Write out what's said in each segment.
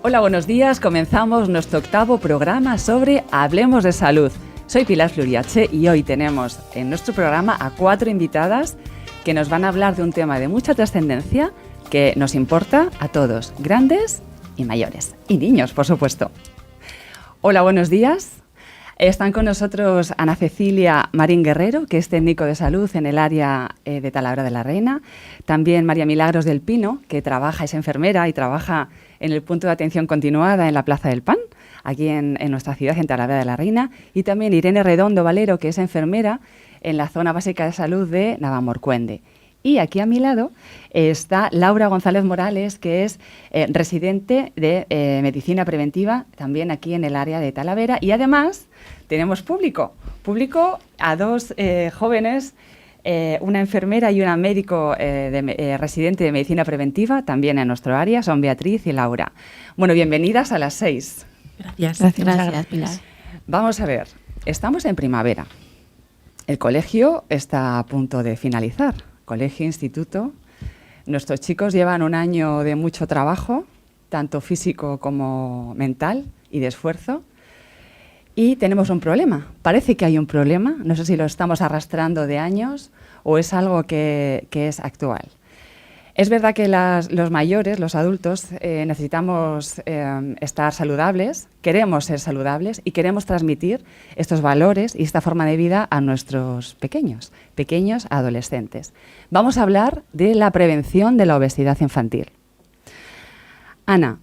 Hola, buenos días. Comenzamos nuestro 8º programa sobre Hablemos de Salud. Soy Pilar Fluriache y hoy tenemos en nuestro programa a 4 invitadas que nos van a hablar de un tema de mucha trascendencia que nos importa a todos, grandes y mayores, y niños, por supuesto. Hola, buenos días. Están con nosotros Ana Cecilia Marín Guerrero, que es técnico de salud en el área de Talavera de la Reina. También María Milagros del Pino, que es enfermera y trabaja en el punto de atención continuada en la Plaza del Pan, aquí en nuestra ciudad, en Talavera de la Reina. Y también Irene Redondo Valero, que es enfermera en la zona básica de salud de Navamorcuende. Y aquí a mi lado está Laura González Morales, que es residente de medicina preventiva, también aquí en el área de Talavera. Y además tenemos público a 2 jóvenes, una enfermera y una médico residente de medicina preventiva, también en nuestro área, son Beatriz y Laura. Bueno, bienvenidas a las 6. Gracias, Pilar. Vamos a ver, estamos en primavera. El colegio está a punto de finalizar. Colegio, instituto. Nuestros chicos llevan un año de mucho trabajo, tanto físico como mental y de esfuerzo. Y tenemos un problema. Parece que hay un problema. No sé si lo estamos arrastrando de años o es algo que es actual. Es verdad que los mayores, los adultos, necesitamos estar saludables, queremos ser saludables y queremos transmitir estos valores y esta forma de vida a nuestros pequeños adolescentes. Vamos a hablar de la prevención de la obesidad infantil. Ana,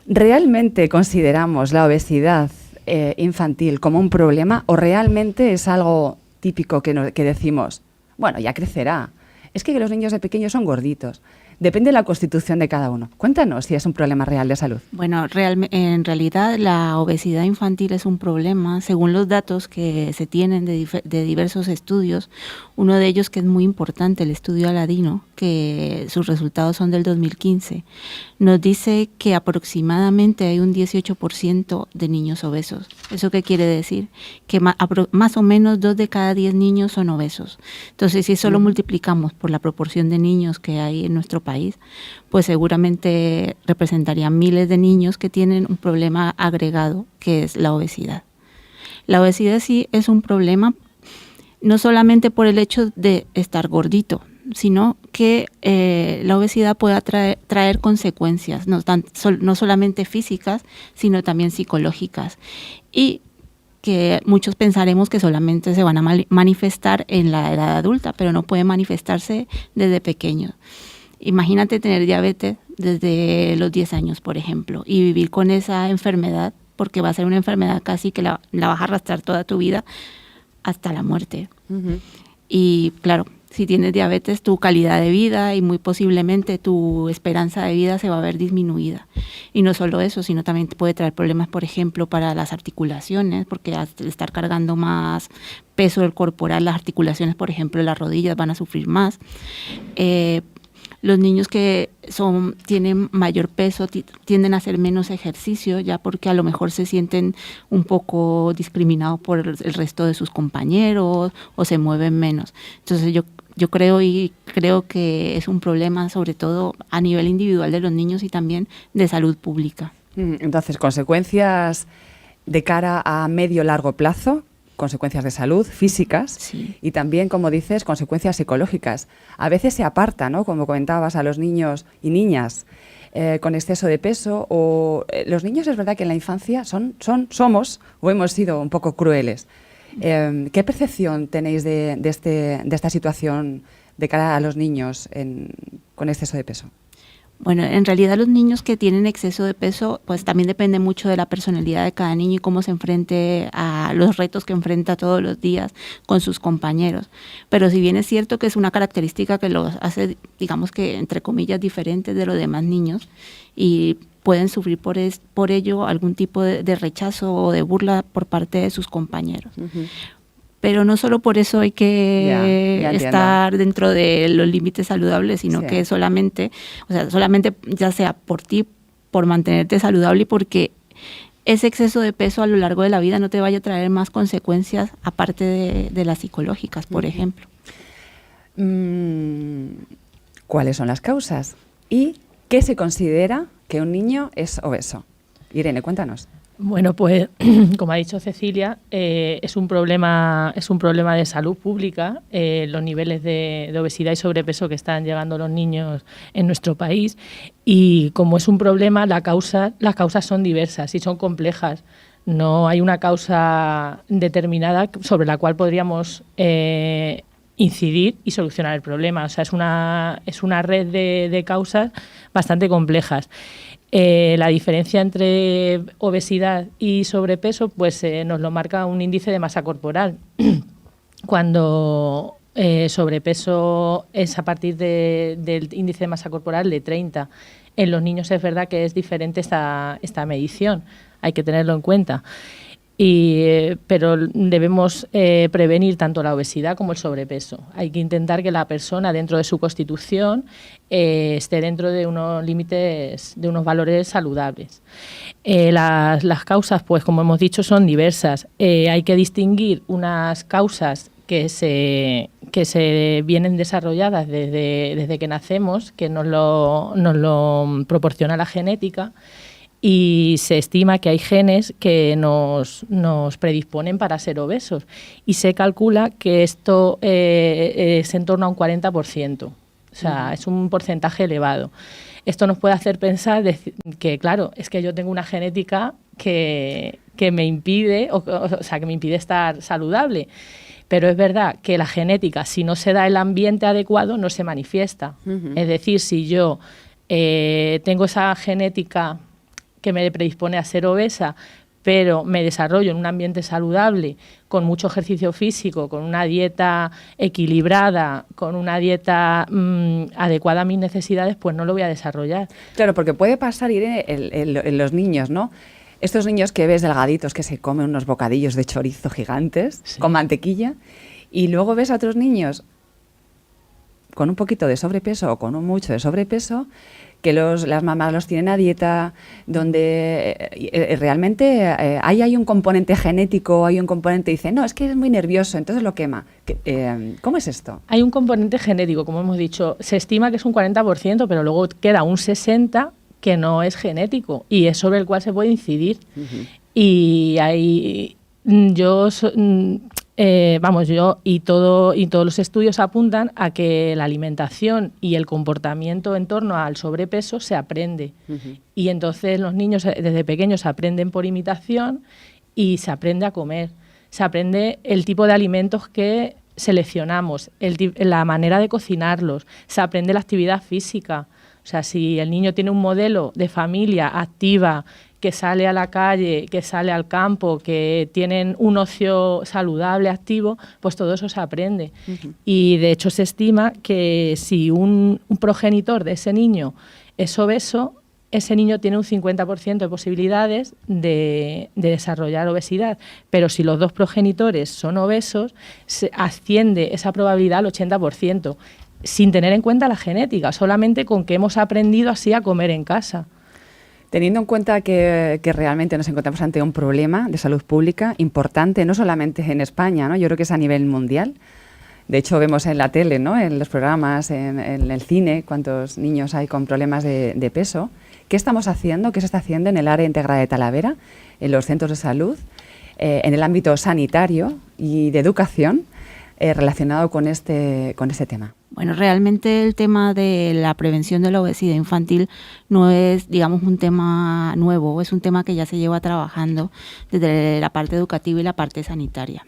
¿realmente consideramos la obesidad infantil como un problema o realmente es algo típico que decimos, bueno, ya crecerá? Es que los niños de pequeños son gorditos. Depende de la constitución de cada uno. Cuéntanos si es un problema real de salud. Bueno, en realidad la obesidad infantil es un problema, según los datos que se tienen de diversos estudios. Uno de ellos, que es muy importante, el estudio Aladino, que sus resultados son del 2015, nos dice que aproximadamente hay un 18% de niños obesos. ¿Eso qué quiere decir? Que más o menos 2 de cada 10 niños son obesos. Entonces, si eso lo multiplicamos por la proporción de niños que hay en nuestro país, pues seguramente representarían miles de niños que tienen un problema agregado, que es la obesidad. La obesidad sí es un problema, no solamente por el hecho de estar gordito, sino que la obesidad puede traer consecuencias, no solamente físicas, sino también psicológicas. Y que muchos pensaremos que solamente se van a manifestar en la edad adulta, pero no puede manifestarse desde pequeños. Imagínate tener diabetes desde los 10 años, por ejemplo, y vivir con esa enfermedad, porque va a ser una enfermedad casi que la vas a arrastrar toda tu vida hasta la muerte. Uh-huh. Y claro, si tienes diabetes, tu calidad de vida y muy posiblemente tu esperanza de vida se va a ver disminuida. Y no solo eso, sino también te puede traer problemas, por ejemplo, para las articulaciones, porque al estar cargando más peso del corporal, las articulaciones, por ejemplo, las rodillas van a sufrir más. Los niños que tienen mayor peso tienden a hacer menos ejercicio, ya porque a lo mejor se sienten un poco discriminados por el resto de sus compañeros o se mueven menos. Entonces yo creo que es un problema sobre todo a nivel individual de los niños y también de salud pública. Entonces, consecuencias de cara a medio-largo plazo, consecuencias de salud físicas, sí, y también, como dices, consecuencias psicológicas. A veces se aparta, ¿no?, como comentabas, a los niños y niñas con exceso de peso, o los niños es verdad que en la infancia somos o hemos sido un poco crueles. ¿Qué percepción tenéis de esta situación de cara a los niños con exceso de peso? Bueno, en realidad los niños que tienen exceso de peso, pues también depende mucho de la personalidad de cada niño y cómo se enfrente a los retos que enfrenta todos los días con sus compañeros. Pero si bien es cierto que es una característica que los hace, digamos que entre comillas, diferentes de los demás niños y pueden sufrir por ello algún tipo de rechazo o de burla por parte de sus compañeros. Uh-huh. Pero no solo por eso hay que estar dentro de los límites saludables, sino que solamente ya sea por ti, por mantenerte saludable y porque ese exceso de peso a lo largo de la vida no te vaya a traer más consecuencias aparte de las psicológicas, por ejemplo. ¿Cuáles son las causas? ¿Y qué se considera que un niño es obeso? Irene, cuéntanos. Bueno, pues como ha dicho Cecilia, es un problema de salud pública, los niveles de obesidad y sobrepeso que están llegando los niños en nuestro país, y como es un problema, las causas son diversas y son complejas. No hay una causa determinada sobre la cual podríamos incidir y solucionar el problema. O sea, es una red de causas bastante complejas. La diferencia entre obesidad y sobrepeso pues nos lo marca un índice de masa corporal. Cuando sobrepeso es a partir del índice de masa corporal de 30. En los niños es verdad que es diferente esta medición, hay que tenerlo en cuenta. Pero debemos prevenir tanto la obesidad como el sobrepeso. Hay que intentar que la persona, dentro de su constitución, esté dentro de unos límites, de unos valores saludables. Las causas, pues como hemos dicho, son diversas. Hay que distinguir unas causas que se vienen desarrolladas desde que nacemos, que nos lo proporciona la genética, y se estima que hay genes que nos predisponen para ser obesos, y se calcula que esto es en torno a un 40%, o sea, es un porcentaje elevado. Esto nos puede hacer pensar que, claro, es que yo tengo una genética que me impide, que me impide estar saludable. Pero es verdad que la genética, si no se da el ambiente adecuado, no se manifiesta. Es decir, si yo tengo esa genética que me predispone a ser obesa, pero me desarrollo en un ambiente saludable, con mucho ejercicio físico, con una dieta equilibrada, con una dieta adecuada a mis necesidades, pues no lo voy a desarrollar. Claro, porque puede pasar, Irene, en los niños, ¿no? Estos niños que ves delgaditos que se comen unos bocadillos de chorizo gigantes, sí, con mantequilla, y luego ves a otros niños con un poquito de sobrepeso o con un mucho de sobrepeso, que las mamás los tienen a dieta, donde realmente hay un componente genético, hay un componente, dice, no, es que es muy nervioso, entonces lo quema. ¿Cómo es esto? Hay un componente genético, como hemos dicho, se estima que es un 40%, pero luego queda un 60% que no es genético y es sobre el cual se puede incidir. Y ahí todos los estudios apuntan a que la alimentación y el comportamiento en torno al sobrepeso se aprende. Y entonces los niños desde pequeños aprenden por imitación y se aprende a comer. Se aprende el tipo de alimentos que seleccionamos, la manera de cocinarlos, se aprende la actividad física. O sea, si el niño tiene un modelo de familia activa, que sale a la calle, que sale al campo, que tienen un ocio saludable, activo, pues todo eso se aprende. Y de hecho se estima que si un progenitor de ese niño es obeso, ese niño tiene un 50% de posibilidades de desarrollar obesidad. Pero si los dos progenitores son obesos, se asciende esa probabilidad al 80%, sin tener en cuenta la genética, solamente con que hemos aprendido así a comer en casa. Teniendo en cuenta que realmente nos encontramos ante un problema de salud pública importante, no solamente en España, ¿no? Yo creo que es a nivel mundial. De hecho, vemos en la tele, ¿no? En los programas, en el cine, cuántos niños hay con problemas de peso. ¿Qué estamos haciendo? ¿Qué se está haciendo en el área integrada de Talavera, en los centros de salud, en el ámbito sanitario y de educación relacionado con este tema? Bueno, realmente el tema de la prevención de la obesidad infantil no es, digamos, un tema nuevo, es un tema que ya se lleva trabajando desde la parte educativa y la parte sanitaria.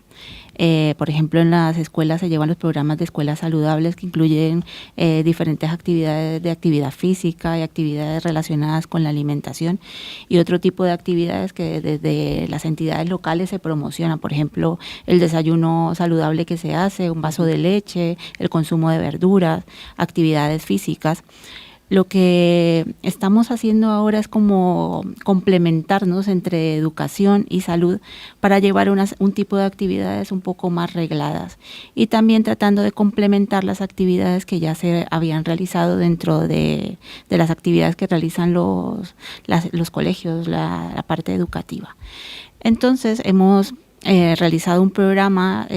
Por ejemplo, en las escuelas se llevan los programas de escuelas saludables que incluyen diferentes actividades de actividad física y actividades relacionadas con la alimentación y otro tipo de actividades que desde las entidades locales se promocionan. Por ejemplo, el desayuno saludable que se hace, un vaso de leche, el consumo de verduras, actividades físicas. Lo que estamos haciendo ahora es como complementarnos entre educación y salud para llevar un tipo de actividades un poco más regladas y también tratando de complementar las actividades que ya se habían realizado dentro de las actividades que realizan los colegios, la parte educativa. Entonces hemos realizado un programa,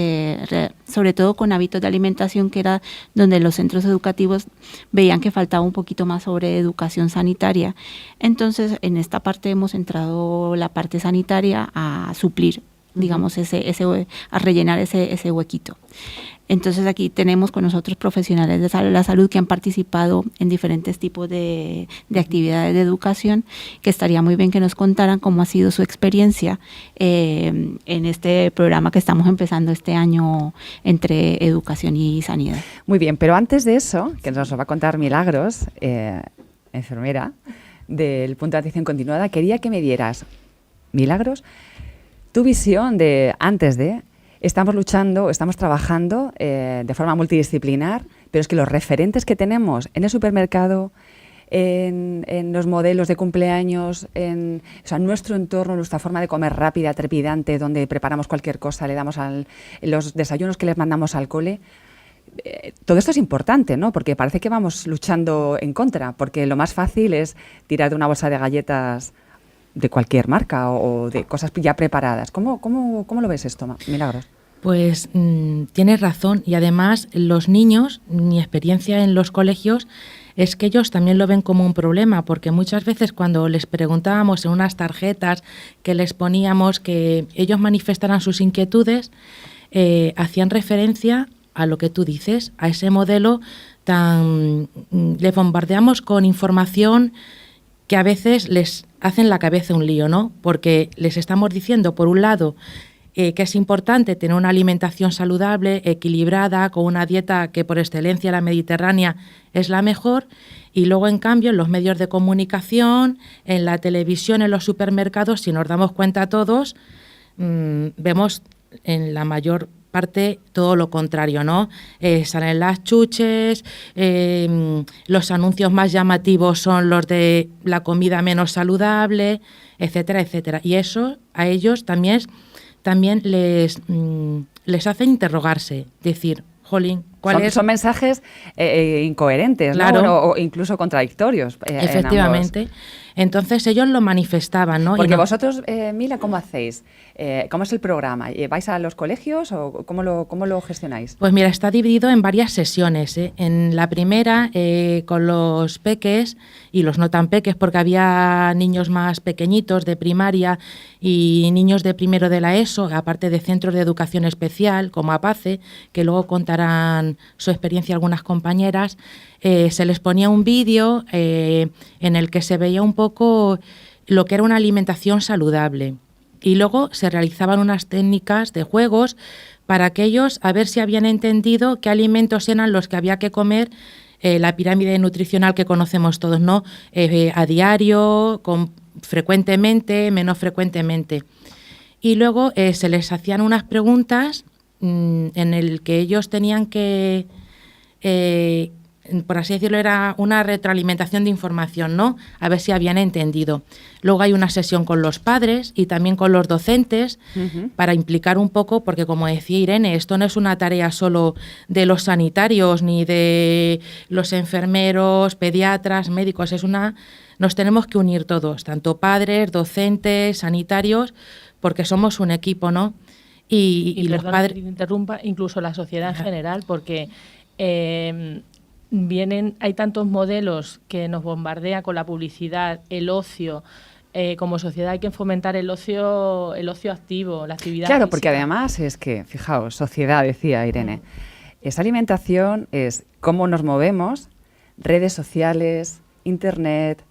sobre todo con hábitos de alimentación, que era donde los centros educativos veían que faltaba un poquito más sobre educación sanitaria. Entonces, en esta parte hemos entrado la parte sanitaria a suplir, digamos, a rellenar ese huequito. Entonces aquí tenemos con nosotros profesionales de la salud que han participado en diferentes tipos de actividades de educación, que estaría muy bien que nos contaran cómo ha sido su experiencia en este programa que estamos empezando este año entre educación y sanidad. Muy bien, pero antes de eso, que nos va a contar Milagros, enfermera del punto de atención continuada, quería que me dieras, Milagros, tu visión de antes de... Estamos luchando, estamos trabajando de forma multidisciplinar, pero es que los referentes que tenemos en el supermercado, en los modelos de cumpleaños, o sea, nuestro entorno, nuestra forma de comer rápida, trepidante, donde preparamos cualquier cosa, le damos los desayunos que les mandamos al cole. Todo esto es importante, ¿no? Porque parece que vamos luchando en contra, porque lo más fácil es tirar de una bolsa de galletas de cualquier marca o de cosas ya preparadas. ¿Cómo lo ves esto, Milagros? Pues tienes razón, y además los niños, mi experiencia en los colegios es que ellos también lo ven como un problema, porque muchas veces cuando les preguntábamos en unas tarjetas que les poníamos que ellos manifestaran sus inquietudes, hacían referencia a lo que tú dices, a ese modelo les bombardeamos con información que a veces les hacen la cabeza un lío, ¿no? Porque les estamos diciendo, por un lado, que es importante tener una alimentación saludable, equilibrada, con una dieta que por excelencia la mediterránea es la mejor, y luego, en cambio, en los medios de comunicación, en la televisión, en los supermercados, si nos damos cuenta todos, vemos en la mayor parte todo lo contrario, ¿no? Salen las chuches, los anuncios más llamativos son los de la comida menos saludable, etcétera, etcétera. Y eso a ellos también les hace interrogarse, decir, jolín, son mensajes incoherentes, claro, ¿no? O incluso contradictorios. Efectivamente. Entonces ellos lo manifestaban, ¿no? Porque vosotros, Mila, ¿cómo hacéis? ¿Cómo es el programa? ¿Vais a los colegios o cómo lo gestionáis? Pues mira, está dividido en varias sesiones. En la primera, con los peques y los no tan peques, porque había niños más pequeñitos de primaria y niños de primero de la ESO, aparte de centros de educación especial, como APACE, que luego contarán su experiencia algunas compañeras. Se les ponía un vídeo en el que se veía un poco lo que era una alimentación saludable, y luego se realizaban unas técnicas de juegos para que ellos a ver si habían entendido qué alimentos eran los que había que comer, la pirámide nutricional que conocemos todos, ¿no? A diario, frecuentemente, menos frecuentemente. Y luego se les hacían unas preguntas en el que ellos tenían que por así decirlo, era una retroalimentación de información, ¿no? A ver si habían entendido. Luego hay una sesión con los padres y también con los docentes para implicar un poco, porque como decía Irene, esto no es una tarea solo de los sanitarios ni de los enfermeros, pediatras, médicos, nos tenemos que unir todos, tanto padres, docentes, sanitarios, porque somos un equipo, ¿no? Y los padres... Que te interrumpa, incluso la sociedad en general, porque... hay tantos modelos que nos bombardea con la publicidad, el ocio. Como sociedad hay que fomentar el ocio activo, la actividad Claro, física. porque además es que, fijaos, sociedad, decía Irene, esa alimentación es cómo nos movemos, redes sociales, internet.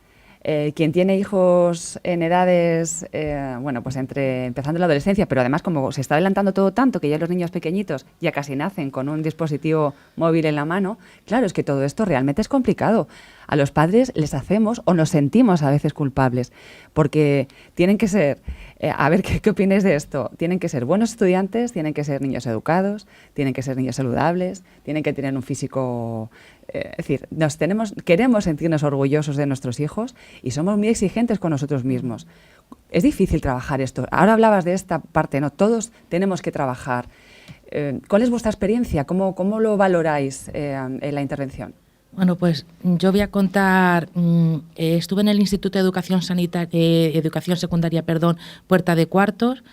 Quien tiene hijos en edades, pues empezando la adolescencia, pero además como se está adelantando todo tanto que ya los niños pequeñitos ya casi nacen con un dispositivo móvil en la mano, claro, es que todo esto realmente es complicado. A los padres les hacemos o nos sentimos a veces culpables, porque tienen que ser, a ver, ¿qué opináis de esto? Tienen que ser buenos estudiantes, tienen que ser niños educados, tienen que ser niños saludables, tienen que tener un físico... es decir, queremos sentirnos orgullosos de nuestros hijos y somos muy exigentes con nosotros mismos. Es difícil trabajar esto. Ahora hablabas de esta parte, ¿no? Todos tenemos que trabajar. ¿Cuál es vuestra experiencia? ¿Cómo lo valoráis en la intervención? Bueno, pues yo voy a contar, estuve en el Instituto de Educación Secundaria, Puerta de Cuartos,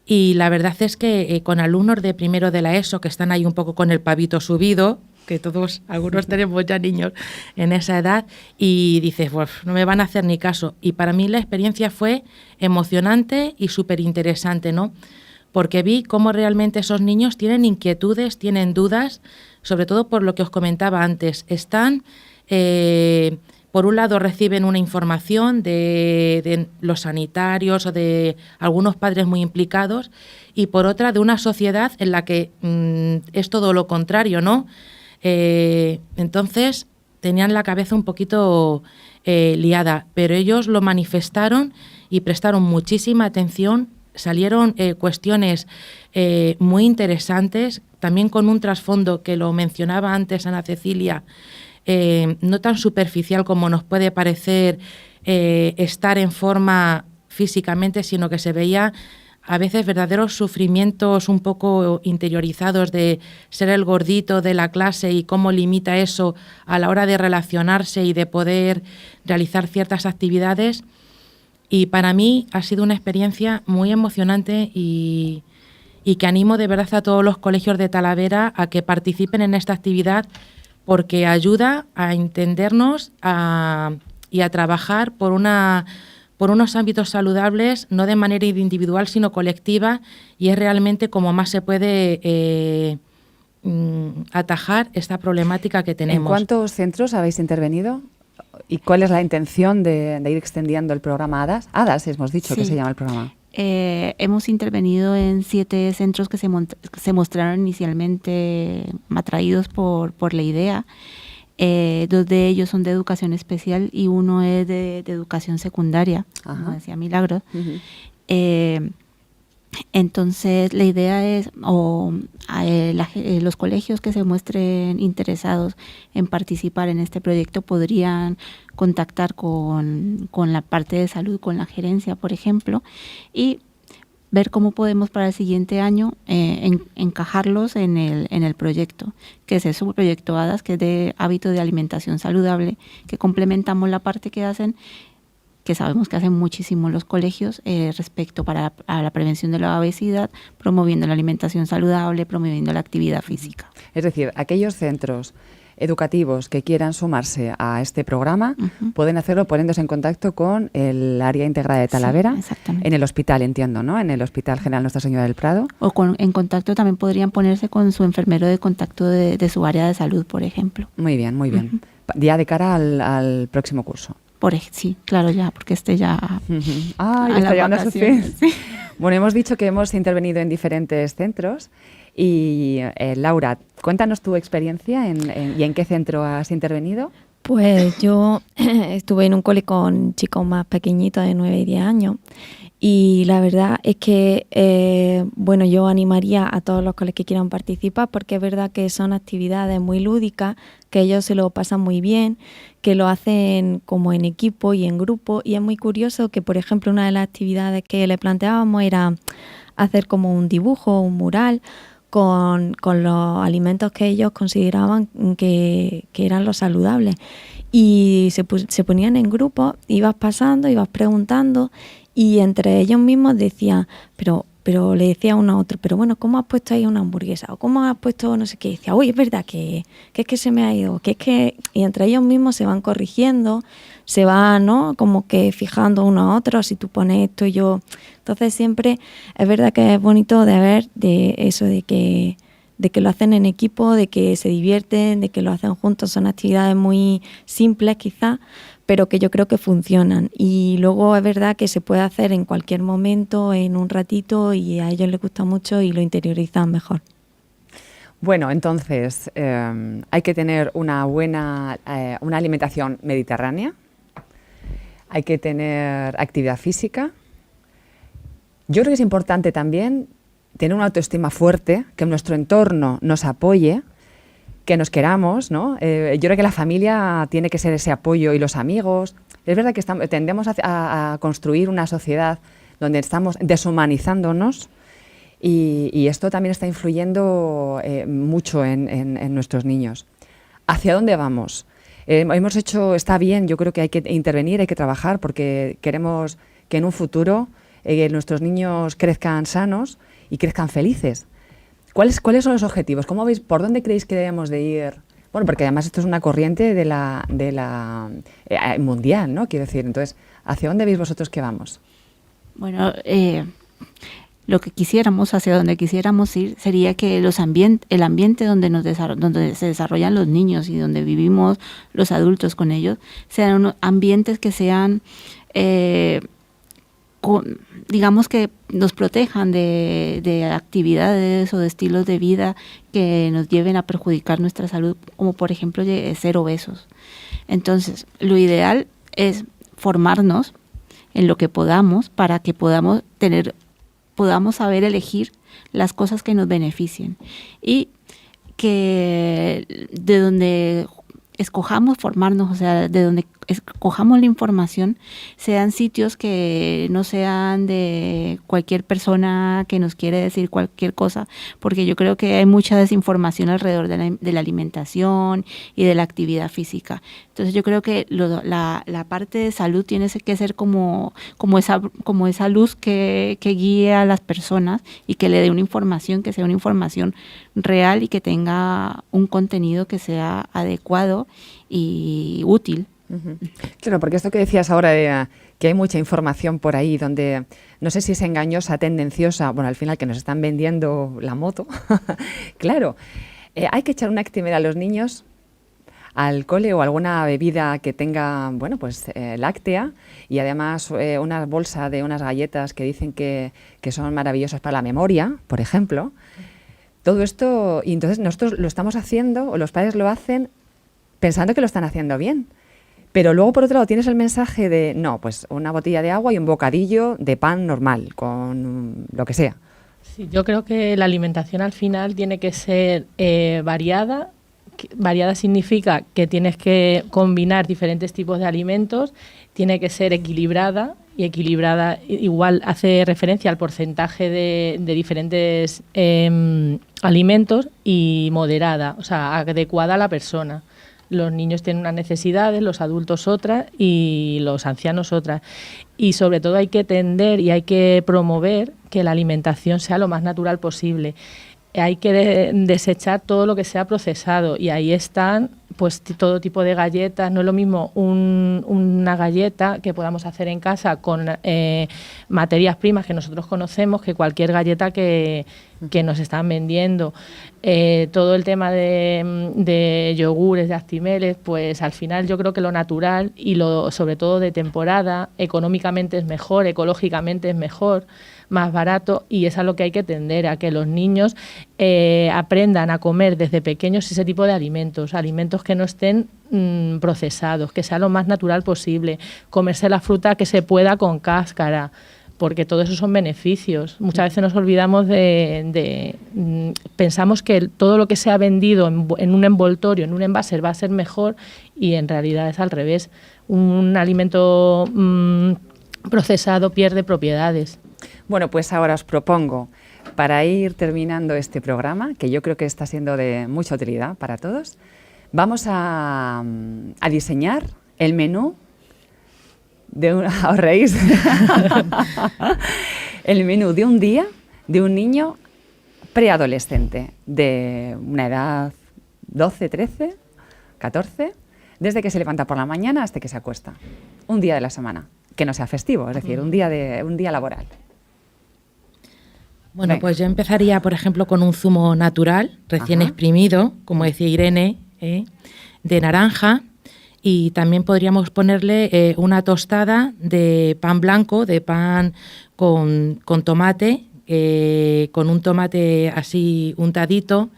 Y la verdad es que con alumnos de primero de la ESO que están ahí un poco con el pavito subido, que todos, algunos tenemos ya niños en esa edad, y dices, pues no me van a hacer ni caso. Y para mí la experiencia fue emocionante y súper interesante, ¿no? Porque vi cómo realmente esos niños tienen inquietudes, tienen dudas, sobre todo por lo que os comentaba antes. Están, por un lado, reciben una información de los sanitarios o de algunos padres muy implicados, y por otra, de una sociedad en la que es todo lo contrario, ¿no? Entonces tenían la cabeza un poquito liada, pero ellos lo manifestaron y prestaron muchísima atención. Salieron cuestiones muy interesantes, también con un trasfondo que lo mencionaba antes Ana Cecilia, no tan superficial como nos puede parecer estar en forma físicamente, sino que se veía a veces verdaderos sufrimientos un poco interiorizados de ser el gordito de la clase y cómo limita eso a la hora de relacionarse y de poder realizar ciertas actividades. Y para mí ha sido una experiencia muy emocionante y que animo de verdad a todos los colegios de Talavera a que participen en esta actividad, porque ayuda a entendernos y a trabajar por unos ámbitos saludables, no de manera individual, sino colectiva, y es realmente como más se puede atajar esta problemática que tenemos. ¿En cuántos centros habéis intervenido? ¿Y cuál es la intención de ir extendiendo el programa ADAS? ADAS, hemos dicho que se llama el programa. Hemos intervenido en 7 centros que se mostraron inicialmente atraídos por la idea. 2 de ellos son de educación especial y uno es de educación secundaria, como decía Milagros. Entonces, la idea es, los colegios que se muestren interesados en participar en este proyecto podrían contactar con la parte de salud, con la gerencia, por ejemplo, y ver cómo podemos para el siguiente año encajarlos en el proyecto, que es su proyecto ADAS, que es de hábito de alimentación saludable, que complementamos la parte que hacen, que sabemos que hacen muchísimo los colegios respecto a la prevención de la obesidad, promoviendo la alimentación saludable, promoviendo la actividad física. Es decir, aquellos centros educativos que quieran sumarse a este programa pueden hacerlo poniéndose en contacto con el área integrada de Talavera, en el hospital, entiendo, ¿no? En el Hospital General Nuestra Señora del Prado. O en contacto también podrían ponerse con su enfermero de contacto de su área de salud, por ejemplo. Muy bien, muy bien. Ya de cara al próximo curso. Sí, claro, ya, porque ya... está ya no es fin. Sí. Bueno, hemos dicho que hemos intervenido en diferentes centros y Laura, cuéntanos tu experiencia y en qué centro has intervenido. Pues yo estuve en un cole con chicos más pequeñitos de 9 y 10 años y la verdad es que, yo animaría a todos los coles que quieran participar, porque es verdad que son actividades muy lúdicas, que ellos se lo pasan muy bien, que lo hacen como en equipo y en grupo, y es muy curioso que, por ejemplo, una de las actividades que le planteábamos era hacer como un dibujo, un mural, con los alimentos que ellos consideraban que eran los saludables. Y se ponían en grupos, ibas pasando, ibas preguntando, y entre ellos mismos decían, pero le decía uno a otro, pero bueno, ¿cómo has puesto ahí una hamburguesa? ¿O cómo has puesto no sé qué? Y decía, uy, es verdad que es que se me ha ido, y entre ellos mismos se van corrigiendo, se van, ¿no?, como que fijando uno a otro, si tú pones esto y yo. Entonces siempre es verdad que es bonito de ver de eso, de que lo hacen en equipo, de que se divierten, de que lo hacen juntos. Son actividades muy simples quizás, pero que yo creo que funcionan. Y luego es verdad que se puede hacer en cualquier momento, en un ratito, y a ellos les gusta mucho y lo interiorizan mejor. Bueno, entonces hay que tener una buena una alimentación mediterránea, hay que tener actividad física. Yo creo que es importante también tener una autoestima fuerte, que nuestro entorno nos apoye, que nos queramos, ¿no? Yo creo que la familia tiene que ser ese apoyo, y los amigos. Es verdad que tendemos a construir una sociedad donde estamos deshumanizándonos, y esto también está influyendo mucho en nuestros niños. ¿Hacia dónde vamos? Está bien, yo creo que hay que intervenir, hay que trabajar, porque queremos que en un futuro nuestros niños crezcan sanos y crezcan felices. ¿Cuáles son los objetivos? ¿Cómo veis, por dónde creéis que debemos de ir? Bueno, porque además esto es una corriente de la mundial, ¿no? Quiero decir, entonces, ¿hacia dónde veis vosotros que vamos? Bueno, lo que quisiéramos, hacia donde quisiéramos ir, sería que el ambiente donde se desarrollan los niños y donde vivimos los adultos con ellos, sean unos ambientes que sean, digamos, que nos protejan de actividades o de estilos de vida que nos lleven a perjudicar nuestra salud, como por ejemplo ser obesos. Entonces, lo ideal es formarnos en lo que podamos para que podamos saber elegir las cosas que nos beneficien y que de donde escojamos formarnos, o sea, de donde escojamos la información, sean sitios que no sean de cualquier persona que nos quiere decir cualquier cosa, porque yo creo que hay mucha desinformación alrededor de la alimentación y de la actividad física. Entonces yo creo que la parte de salud tiene que ser como esa luz que guíe a las personas y que le dé una información, que sea una información real y que tenga un contenido que sea adecuado y útil. Uh-huh. Claro, porque esto que decías ahora de que hay mucha información por ahí donde no sé si es engañosa, tendenciosa, bueno, al final que nos están vendiendo la moto. Claro, hay que echar una actimera a los niños al cole o alguna bebida que tenga, bueno, pues láctea y además una bolsa de unas galletas que dicen que son maravillosas para la memoria, por ejemplo. Todo esto, y entonces nosotros lo estamos haciendo, o los padres lo hacen pensando que lo están haciendo bien. Pero luego, por otro lado, tienes el mensaje de, no, pues una botella de agua y un bocadillo de pan normal, con lo que sea. Sí, yo creo que la alimentación al final tiene que ser variada. Variada significa que tienes que combinar diferentes tipos de alimentos, tiene que ser equilibrada, y equilibrada igual hace referencia al porcentaje de diferentes alimentos, y moderada, o sea, adecuada a la persona. Los niños tienen unas necesidades, los adultos otras y los ancianos otras. Y sobre todo hay que tender y hay que promover que la alimentación sea lo más natural posible. Hay que desechar todo lo que sea procesado, y ahí están pues todo tipo de galletas. No es lo mismo una galleta que podamos hacer en casa con materias primas que nosotros conocemos que cualquier galleta que nos están vendiendo. Todo el tema de yogures, de Actimeles, pues al final yo creo que lo natural y lo sobre todo de temporada, económicamente es mejor, ecológicamente es mejor, más barato, y es a lo que hay que tender, a que los niños aprendan a comer desde pequeños ese tipo de alimentos que no estén procesados, que sea lo más natural posible, comerse la fruta que se pueda con cáscara, porque todo eso son beneficios. Muchas veces nos olvidamos pensamos que todo lo que se ha vendido en un envoltorio, en un envase, va a ser mejor, y en realidad es al revés. Un alimento procesado pierde propiedades. Bueno, pues ahora os propongo, para ir terminando este programa, que yo creo que está siendo de mucha utilidad para todos, vamos a diseñar el menú ¿os reís? El menú de un día de un niño preadolescente, de una edad 12, 13, 14, desde que se levanta por la mañana hasta que se acuesta. Un día de la semana, que no sea festivo, es decir, un día laboral. Bueno, Venga. Pues yo empezaría, por ejemplo, con un zumo natural, recién exprimido, como decía Irene, de naranja, y también podríamos ponerle una tostada de pan blanco, de pan con tomate, con un tomate así untadito,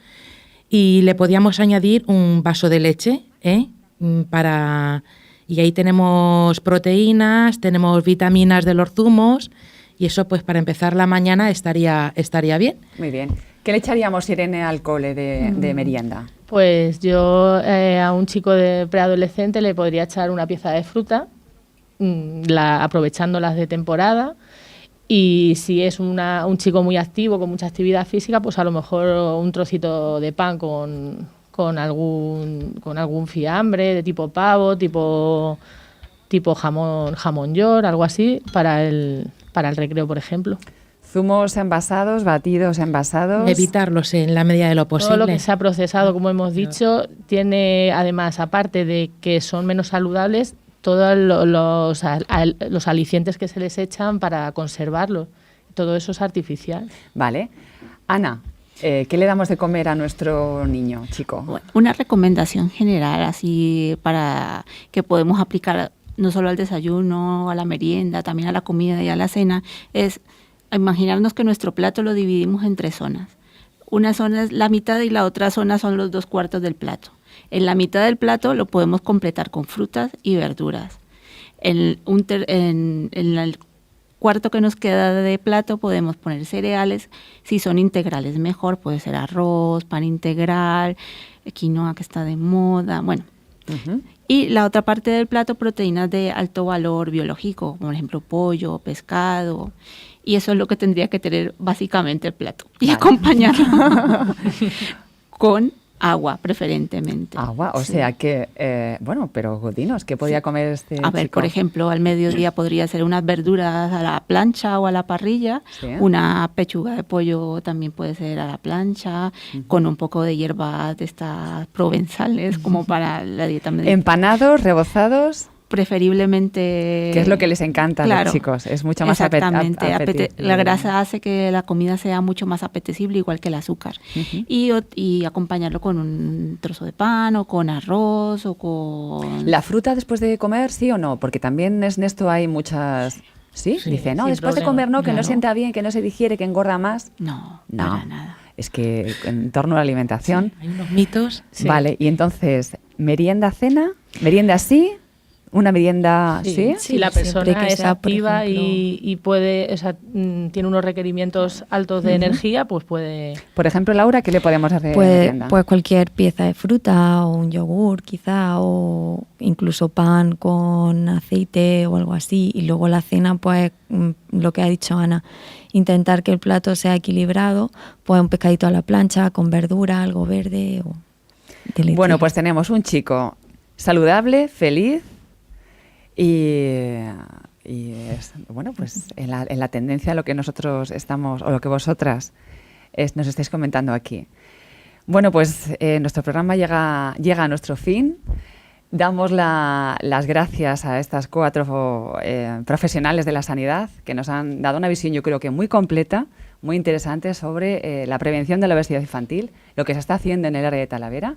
y le podíamos añadir un vaso de leche, y ahí tenemos proteínas, tenemos vitaminas de los zumos, y eso pues para empezar la mañana estaría bien. Muy bien. ¿Qué le echaríamos, Irene, al cole de merienda? Pues yo a un chico de preadolescente le podría echar una pieza de fruta, aprovechándolas de temporada, y si es un chico muy activo, con mucha actividad física, pues a lo mejor un trocito de pan con algún fiambre de tipo pavo, tipo jamón york, algo así, para el para el recreo, por ejemplo. Zumos envasados, batidos envasados. Evitarlos en la medida de lo posible. Todo lo que se ha procesado, como hemos dicho, tiene además, aparte de que son menos saludables, todos los alicientes que se les echan para conservarlos. Todo eso es artificial. Vale. Ana, ¿qué le damos de comer a nuestro niño, chico? Bueno, una recomendación general así para que podemos aplicar no solo al desayuno, a la merienda, también a la comida y a la cena, es imaginarnos que nuestro plato lo dividimos en 3 zonas. Una zona es la mitad y la otra zona son los 2/4 del plato. En la mitad del plato lo podemos completar con frutas y verduras. En el cuarto que nos queda de plato podemos poner cereales. Si son integrales mejor, puede ser arroz, pan integral, quinoa que está de moda, bueno. Uh-huh. Y la otra parte del plato, proteínas de alto valor biológico, como por ejemplo pollo, pescado. Y eso es lo que tendría que tener básicamente el plato. Y acompañarlo con agua, preferentemente. Agua, o Sí. sea que, bueno, pero dinos, ¿qué podía comer este A ver, chico? por ejemplo, al mediodía podría ser unas verduras a la plancha o a la parrilla, Sí. una pechuga de pollo también puede ser a la plancha, con un poco de hierbas de estas provenzales, como para la dieta mediterránea. Empanados, rebozados, Preferiblemente... que es lo que les encanta a claro, los chicos, es mucho más exactamente. apetecible. La grasa hace que la comida sea mucho más apetecible, igual que el azúcar. Ujú. Y acompañarlo con un trozo de pan o con arroz o con... ¿La fruta después de comer, sí o no? Porque también en esto hay muchas... ¿Sí? Sí, Dice, no, sin después de problema. comer no, que no Claro. sienta bien, que no se digiere, que engorda más. No, No, para nada. es que en torno a la alimentación... Hay unos mitos. Sí. Vale, y entonces, merienda, cena, merienda sí, una merienda sí. Si la siempre persona que es sea, por activa ejemplo- y puede, o sea, tiene unos requerimientos altos de energía, pues puede... Por ejemplo, Laura, ¿qué le podemos hacer de Pues, merienda? pues cualquier pieza de fruta o un yogur quizá o incluso pan con aceite o algo así. Y luego la cena, pues lo que ha dicho Ana, intentar que el plato sea equilibrado, pues un pescadito a la plancha con verdura, algo verde o de leche. Bueno, pues tenemos un chico saludable, feliz y es, bueno, pues en la tendencia a lo que nosotros estamos, o lo que vosotras nos estáis comentando aquí. Bueno, pues nuestro programa llega a nuestro fin. Damos las gracias a estas 4 profesionales de la sanidad que nos han dado una visión, yo creo que muy completa, muy interesante sobre la prevención de la obesidad infantil, lo que se está haciendo en el área de Talavera.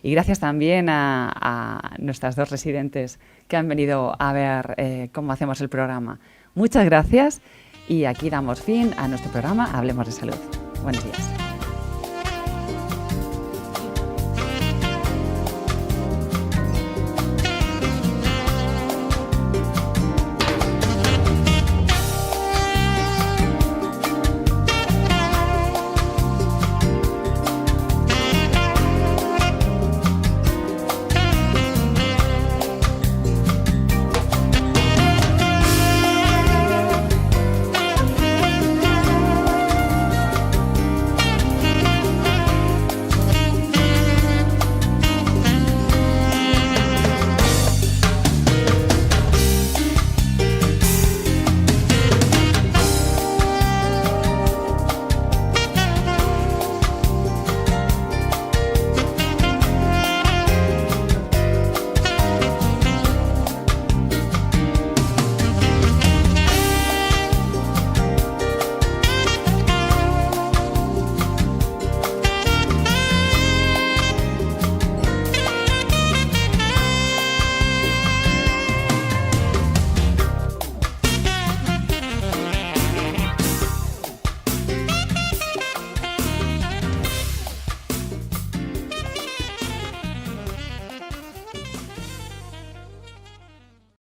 Y gracias también a nuestras 2 residentes que han venido a ver cómo hacemos el programa. Muchas gracias y aquí damos fin a nuestro programa Hablemos de Salud. Buenos días.